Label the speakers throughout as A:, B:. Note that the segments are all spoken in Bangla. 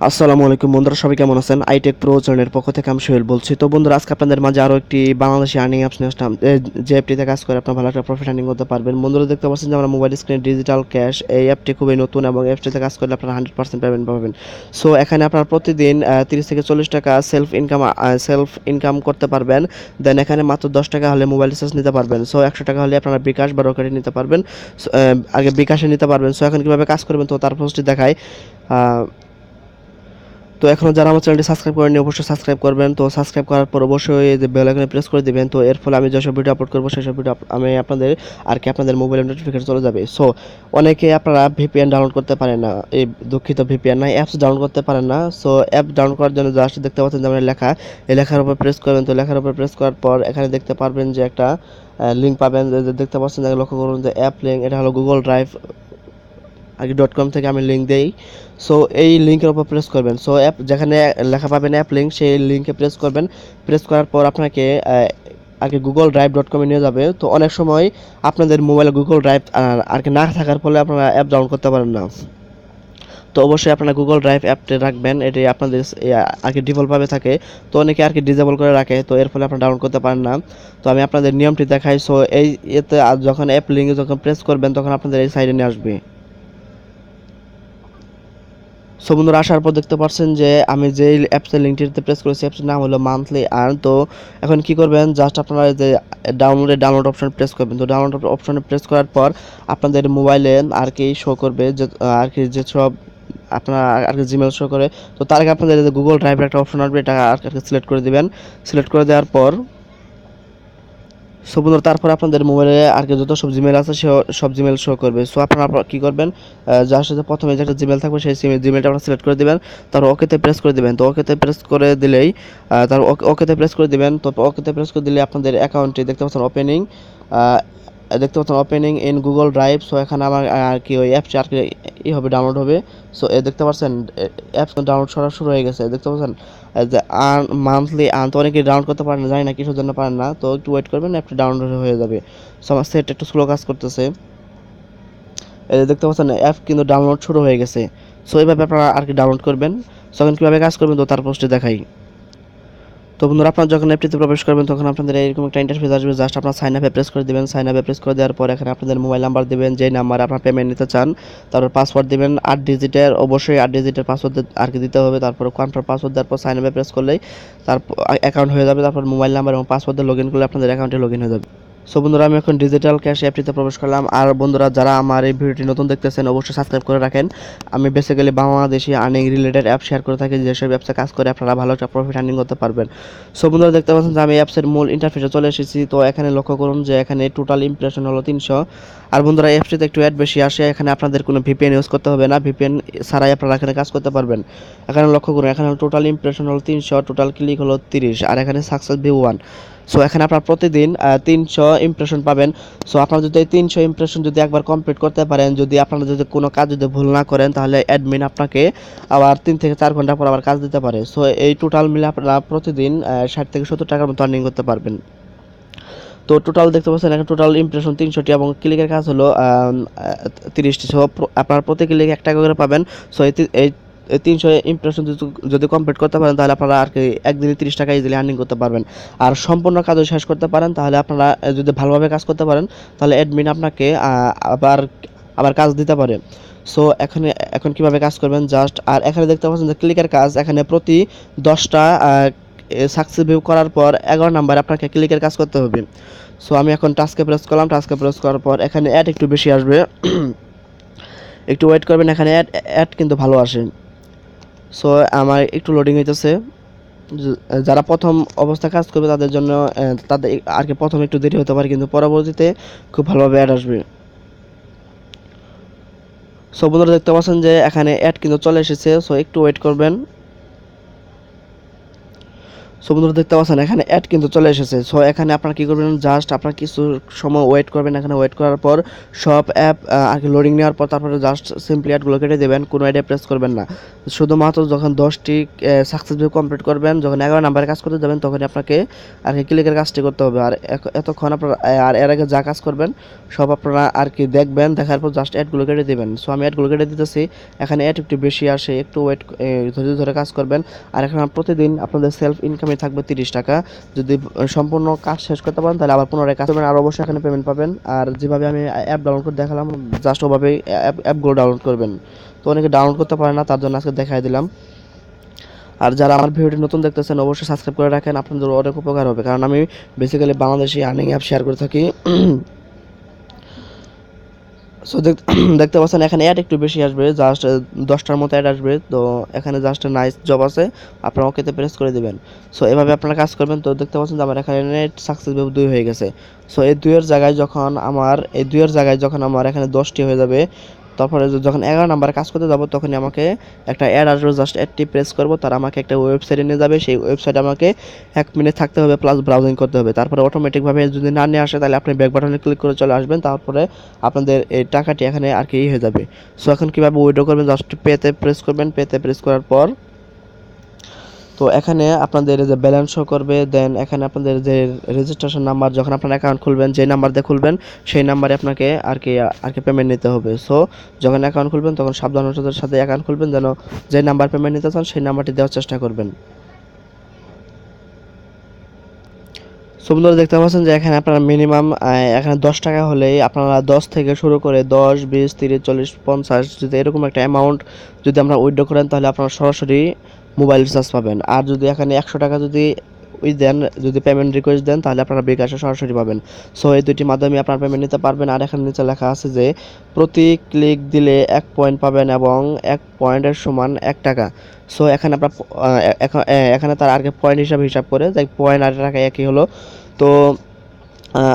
A: আসসালামু আলাইকুম বন্ধুরা, সবাই কেমন আছেন? আইটেক প্রো চ্যানেলের পক্ষ থেকে আমি সোহেল বলছি। তো বন্ধুরা, আজকে আপনাদের মাঝে আরও একটি বাংলাদেশি আর্নিং অ্যাপস নিয়ে আসলাম, যে অ্যাপটিতে কাজ করে আপনার ভালো একটা প্রফিট আর্নিং করতে পারবেন। বন্ধুরা, দেখতে পাচ্ছেন যে আমরা মোবাইল স্ক্রিনে ডিজিটাল ক্যাশ, এই অ্যাপটি খুবই নতুন এবং অ্যাপটিতে কাজ করলে আপনারা 100% পেমেন্ট পাবেন। সো এখানে আপনারা প্রতিদিন 30 থেকে 40 টাকা সেলফ ইনকাম করতে পারবেন। দেন এখানে মাত্র 10 টাকা হলে মোবাইল রিচার্জ নিতে পারবেন। সো 100 টাকা হলে আপনারা বিকাশ বা রকেটে নিতে পারবেন। আগে বিকাশে নিতে পারবেন। সো এখন কীভাবে কাজ করবেন তো তার পোস্টটি দেখায়। তো এখনও যারা আমার চ্যানেলটি সাবস্ক্রাইব করেনি অবশ্যই সাবস্ক্রাইব করবেন। তো সাবস্ক্রাইব করার পর অবশ্যই যে বেল আইকনে প্রেস করে দিবেন। তো এর ফলে আমি যেসব ভিডিও আপলোড করবো সেসব ভিডিও আমি আপনাদের মোবাইলে নোটিফিকেশন চলে যাবে। সো অনেকে আপনারা ভিপিএন ডাউনলোড করতে পারেন না, এই দুঃখিত ভিপিএন নাই, অ্যাপস ডাউনলোড করতে পারেন না। সো অ্যাপ ডাউনলোড করার জন্য জাস্ট দেখতে পাচ্ছেন যে আমার লেখা, এই লেখার উপর প্রেস করবেন। তো লেখার উপর প্রেস করার পর এখানে দেখতে পারবেন যে একটা লিঙ্ক পাবেন, দেখতে পাচ্ছেন যে লক্ষ্য করুন যে অ্যাপ লিঙ্ক, এটা হলো গুগল ড্রাইভ আগে .com থেকে আমি লিঙ্ক দেই। সো এই লিঙ্কের উপর প্রেস করবেন। সো অ্যাপ যেখানে লেখা পাবেন অ্যাপ লিঙ্ক, সেই লিঙ্কে প্রেস করবেন। প্রেস করার পর আপনাকে আগে গুগল ড্রাইভ .com নিয়ে যাবে। তো অনেক সময় আপনাদের মোবাইলে গুগল ড্রাইভ আর কি না থাকার ফলে আপনারা অ্যাপ ডাউনলোড করতে পারেন না। তো অবশ্যই আপনারা গুগল ড্রাইভ অ্যাপটি রাখবেন, এটি আপনাদের আর কি ডিফল্টভাবে থাকে। তো অনেকে আর কি ডিজেবল করে রাখে, তো এর ফলে আপনারা ডাউনলোড করতে পারেন না। তো আমি আপনাদের নিয়মটি দেখাই। সো এই এতে যখন অ্যাপ লিঙ্কে যখন প্রেস করবেন তখন আপনাদের এই সাইডে নিয়ে আসবে। সো বন্ধুরা, আসার পর দেখতে পাচ্ছেন যে আমি যেই অ্যাপসের লিঙ্কটিতে প্রেস করেছি অ্যাপসের নাম হলো মান্থলি আর্ন। তো এখন কি করবেন, জাস্ট আপনারা যে ডাউনলোড অপশন প্রেস করবেন। তো ডাউনলোড অপশনে প্রেস করার পর আপনাদের মোবাইলে আর কি শো করবে যে আর কি যেসব আপনার আর কি জিমেল শো করে। তো তার আগে আপনাদের গুগল ড্রাইভের একটা অপশন আসবে, এটা আর কি সিলেক্ট করে দিবেন। সিলেক্ট করে দেওয়ার পর সো বন্ধুরা, তারপর আপনাদের মোবাইলে আর কি যত সব জিমেল আছে সব জিমেল শো করবে। সো আপনারা কী করবেন, যার সাথে প্রথমে যে একটা জিমেল থাকবে সেই জিমেলটা আপনারা সিলেক্ট করে দেবেন। তারপর ওকেতে প্রেস করে দেবেন। তো ওকেতে প্রেস করে দিলেই তারপর ওকেতে প্রেস করে দেবেন। তো ওকেতে প্রেস করে দিলে আপনাদের অ্যাকাউন্টটি দেখতে পাচ্ছেন opening in Google drive. So এখানে আমার আর কি ওই অ্যাপটি আর কি হবে, ডাউনলোড হবে। সো দেখতে পাচ্ছেন অ্যাপস ডাউনলোড করা শুরু হয়ে গেছে। দেখতে পাচ্ছেন যে মান্থলি আর্ন। তো অনেকে ডাউনলোড করতে পারেন না, জানি না কিসের জন্য পারেন না। তো একটু ওয়েট করবেন, অ্যাপটি ডাউনলোড হয়ে যাবে। সো আমার সেট একটু স্লো কাজ করতেছে। এই যে দেখতে পাচ্ছেন অ্যাপ কিন্তু ডাউনলোড শুরু হয়ে গেছে। সো এইভাবে আপনারা আর কি ডাউনলোড করবেন। সো এখন কীভাবে কাজ করবেন তো তার পোস্টে দেখাই। তো বন্ধুরা, আপনারা যখন অ্যাপটিতে প্রবেশ করবেন তখন আপনাদের এরকম একটা ইন্টারফেস আসবে। জাস্ট আপনারা সাইন আপে প্রেস করে দেবেন। সাইন আপে প্রেস করে দেওয়ার পর এখানে আপনাদের মোবাইল নাম্বার দেবেন, যেই নাম্বারে আপনারা পেমেন্ট নিতে চান। তারপর পাসওয়ার্ড দেবেন 8 ডিজিটের, অবশ্যই 8 ডিজিটের পাসওয়ার্ড আর কি দিতে হবে। তারপর কনফার্ম পাসওয়ার্ড দেওয়ার পর সাইন আপে প্রেস করলেই তারপর অ্যাকাউন্ট হয়ে যাবে। তারপর মোবাইল নাম্বার এবং পাসওয়ার্ড দিয়ে লগ ইন করলে আপনাদের অ্যাকাউন্টে লগ ইন হয়ে যাবে। সো বন্ধুরা, আমি এখন ডিজিটাল ক্যাশ অ্যাপটিতে প্রবেশ করলাম। আর বন্ধুরা, যারা আমার এই ভিডিওটি নতুন দেখতেছেন অবশ্যই সাবস্ক্রাইব করে রাখেন। আমি basically Bangladeshi earning related app share করে থাকি, যেসব অ্যাপসে কাজ করে আপনারা ভালো একটা প্রফিট আর্নিং করতে পারবেন। সো বন্ধুরা, দেখতে পাচ্ছেন যে আমি অ্যাপসের মূল ইন্টারফেসে চলে এসেছি। তো এখানে লক্ষ্য করুন যে এখানে টোটাল ইমপ্রেশন হলো 300। আর বন্ধুরা, অ্যাপসটিতে একটু অ্যাড বেশি আসে। এখানে আপনাদের কোনো ভিপিএন ইউজ করতে হবে না, ভিপিএন ছাড়াই আপনারা এখানে কাজ করতে পারবেন। এখানে লক্ষ্য করুন, এখানে টোটাল ইমপ্রেশন হলো 300, টোটাল ক্লিক হলো 30, আর এখানে সাকসেস ভিউ 1। সো এখানে আপনারা প্রতিদিন 300 ইমপ্রেশন পাবেন। সো আপনারা যদি এই 300 ইমপ্রেশন যদি একবার কমপ্লিট করতে পারেন, যদি আপনারা যদি কোনো কাজ যদি ভুল না করেন, তাহলে অ্যাডমিন আপনাকে আবার 3 থেকে 4 ঘন্টা পর আবার কাজ দিতে পারে। সো এই টোটাল মিলে আপনারা প্রতিদিন 60 থেকে 70 টাকার মতো আর্নিং করতে পারবেন। তো টোটাল দেখতে পাচ্ছেন এখানে টোটাল ইমপ্রেশন 300টি এবং ক্লিকের কাজ হলো 30টি। সো আপনারা প্রতি ক্লিক 1 টাকা করে পাবেন। সো এই 300 ইমপ্রেশন যদি কমপ্লিট করতে পারেন তাহলে আপনারা আর কি একদিনে 30 টাকা ইজিলি আর্নিং করতে পারবেন। আর সম্পূর্ণ কাজও শেষ করতে পারেন তাহলে আপনারা যদি ভালোভাবে কাজ করতে পারেন তাহলে অ্যাডমিন আপনাকে আবার আবার কাজ দিতে পারে। সো এখন কিভাবে কাজ করবেন জাস্ট, আর এখানে দেখতে পাচ্ছেন যে ক্লিকের কাজ, এখানে প্রতি 10টা সাকসেস ভিউ করার পর 11 নাম্বার আপনাকে ক্লিকের কাজ করতে হবে। সো আমি এখন টাস্কে প্রেস করলাম। টাস্কে প্রেস করার পর এখানে অ্যাড একটু বেশি আসবে, একটু ওয়েট করবেন। এখানে অ্যাড কিন্তু ভালো আসে। সো আমার একটু লোডিং হইতেছে। যারা প্রথম অবস্থায় কাজ করবে তাদের জন্য তাদের আর কি প্রথমে একটু দেরি হতে পারে, কিন্তু পরবর্তীতে খুব ভালোভাবে অ্যাড আসবে। সো বন্ধুরা, দেখতে পাচ্ছেন যে এখানে অ্যাড কিন্তু চলে এসেছে। সো একটু ওয়েট করবেন। সো বন্ধুরা দেখতে পাচ্ছেন এখানে অ্যাড কিন্তু চলে এসেছে। সো এখানে আপনারা কী করবেন, জাস্ট আপনার কিছু সময় ওয়েট করবেন। এখানে ওয়েট করার পর সব অ্যাপ আর কি লোডিং নেওয়ার পর তারপরে জাস্ট সিম্পলি অ্যাডগুলো কেটে দেবেন, কোনো অ্যাডে প্রেস করবেন না। শুধুমাত্র যখন 10টি সাকসেসফুল কমপ্লিট করবেন, যখন 11 নাম্বারে কাজ করতে যাবেন তখনই আপনাকে আর কি ক্লিকের কাজটি করতে হবে। আর এতক্ষণ আপনারা আর এর আগে যা কাজ করবেন সব আপনারা আর কি দেখবেন, দেখার পর জাস্ট অ্যাডগুলো কেটে দেবেন। সো আমি অ্যাডগুলো কেটে দিতেছি। এখানে অ্যাড একটু বেশি আসে, একটু ওয়েট ধৈর্য ধরে কাজ করবেন। আর এখানে প্রতিদিন আপনাদের সেলফ ইনকামে থাকবে 30 টাকা। যদি সম্পূর্ণ কাজ শেষ করতে পারেন তাহলে আবার পুনরায় কাজ করবেন, আর অবশ্যই এখানে পেমেন্ট পাবেন। আর যেভাবে আমি অ্যাপ ডাউনলোড করে দেখালাম জাস্ট ওভাবেই অ্যাপগুলো ডাউনলোড করবেন। তো অনেকে ডাউনলোড করতে পারে না, তার জন্য আজকে দেখাই দিলাম। আর যারা আমার ভিডিওটি নতুন দেখতেছেন অবশ্যই সাবস্ক্রাইব করে রাখেন, আপনাদের অনেক উপকার হবে, কারণ আমি basically Bangladeshi earning app share করে থাকি। সো দেখতে পাচ্ছেন এখানে অ্যাড একটু বেশি আসবে, জাস্ট 10টার মতো অ্যাড আসবে। তো এখানে জাস্ট নাইস জব আছে, আপনারা ওকেতে প্রেস করে দেবেন। সো এভাবে আপনারা কাজ করবেন। তো দেখতে পাচ্ছেন যে আমার এখানে নেট সাকসেস 2 হয়ে গেছে। সো এই 2-এর জায়গায় যখন আমার এখানে 10টি হয়ে যাবে, তারপরে যখন 11 নাম্বারে কাজ করতে যাব তখনই আমাকে একটা অ্যাড আসবে, জাস্ট অ্যাডটি প্রেস করব, তার আমাকে একটা ওয়েবসাইটে নিয়ে যাবে। সেই ওয়েবসাইটে আমাকে 1 মিনিট থাকতে হবে, প্লাস ব্রাউজিং করতে হবে। তারপরে অটোমেটিকভাবে যদি না নিয়ে আসে তাহলে আপনি ব্যাক বাটনে ক্লিক করে চলে আসবেন, তারপরে আপনাদের এই টাকাটি এখানে আর কি হয়ে যাবে। সো এখন কীভাবে উইথড্র করবেন, জাস্ট পেতে প্রেস করবেন। পেতে প্রেস করার পর তো এখানে আপনাদের যে ব্যালেন্স শো করবে, দেন এখানে আপনাদের যে রেজিস্ট্রেশন নাম্বার, যখন আপনার অ্যাকাউন্ট খুলবেন যে নাম্বার দিয়ে খুলবেন সেই নাম্বারে আপনাকে আর কি পেমেন্ট নিতে হবে। সো যখন অ্যাকাউন্ট খুলবেন তখন সাবধানতার সাথে অ্যাকাউন্ট খুলবেন, যেন যে নাম্বার পেমেন্ট নিতে চান সেই নাম্বারটি দেওয়ার চেষ্টা করবেন। সো বন্ধুরা দেখতে পাচ্ছেন যে এখানে আপনারা মিনিমাম এখানে 10 টাকা হলেই আপনারা 10 থেকে শুরু করে 10, 20, 30, 40, 50 যদি এরকম একটা অ্যামাউন্ট যদি আমরা উইথড্র করেন তাহলে আপনারা সরাসরি মোবাইল রিচার্জ পাবেন। আর যদি এখানে 100 টাকা যদি দেন, যদি পেমেন্ট রিকোয়েস্ট দেন তাহলে আপনারা বিকাশে সরাসরি পাবেন। সো এই দুইটি মাধ্যমে আপনারা পেমেন্ট নিতে পারবেন। আর এখানে নিচে লেখা আছে যে প্রতি ক্লিক দিলে 1 পয়েন্ট পাবেন এবং 1 পয়েন্টের সমান 1 টাকা। সো এখানে আপনার এখানে তার আগে পয়েন্ট হিসাব করে যাই, পয়েন্ট আর টাকা একই হলো। তো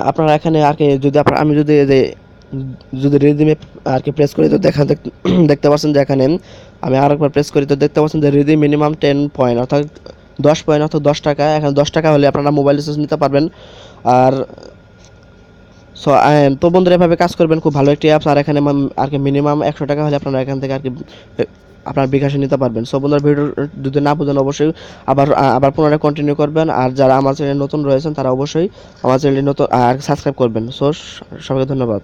A: আপনারা এখানে আর কি যদি আমি যদি রিদিমে আর কি প্রেস করি তো দেখতে পাচ্ছেন যে এখানে আমি আরেকবার প্রেস করি তো দেখতে পাচ্ছেন যে রিদিম মিনিমাম 10 পয়েন্ট অর্থাৎ 10 পয়েন্ট অর্থাৎ 10 টাকা। এখানে 10 টাকা হলে আপনারা মোবাইল রিচার্জ নিতে পারবেন। আর সো তো বন্ধুরা এভাবে কাজ করবেন, খুব ভালো একটি অ্যাপস। আর এখানে আর কি মিনিমাম 100 টাকা হলে আপনারা এখান থেকে আর কি আপনার বিকাশে নিতে পারবেন। সো বন্ধুরা ভিডিও যদি না বুঝেন অবশ্যই আবার পুনরায় কন্টিনিউ করবেন। আর যারা আমার চ্যানেলে নতুন রয়েছেন তারা অবশ্যই আমার চ্যানেলটি নতুন আর সাবস্ক্রাইব করবেন। সো সবাইকে ধন্যবাদ।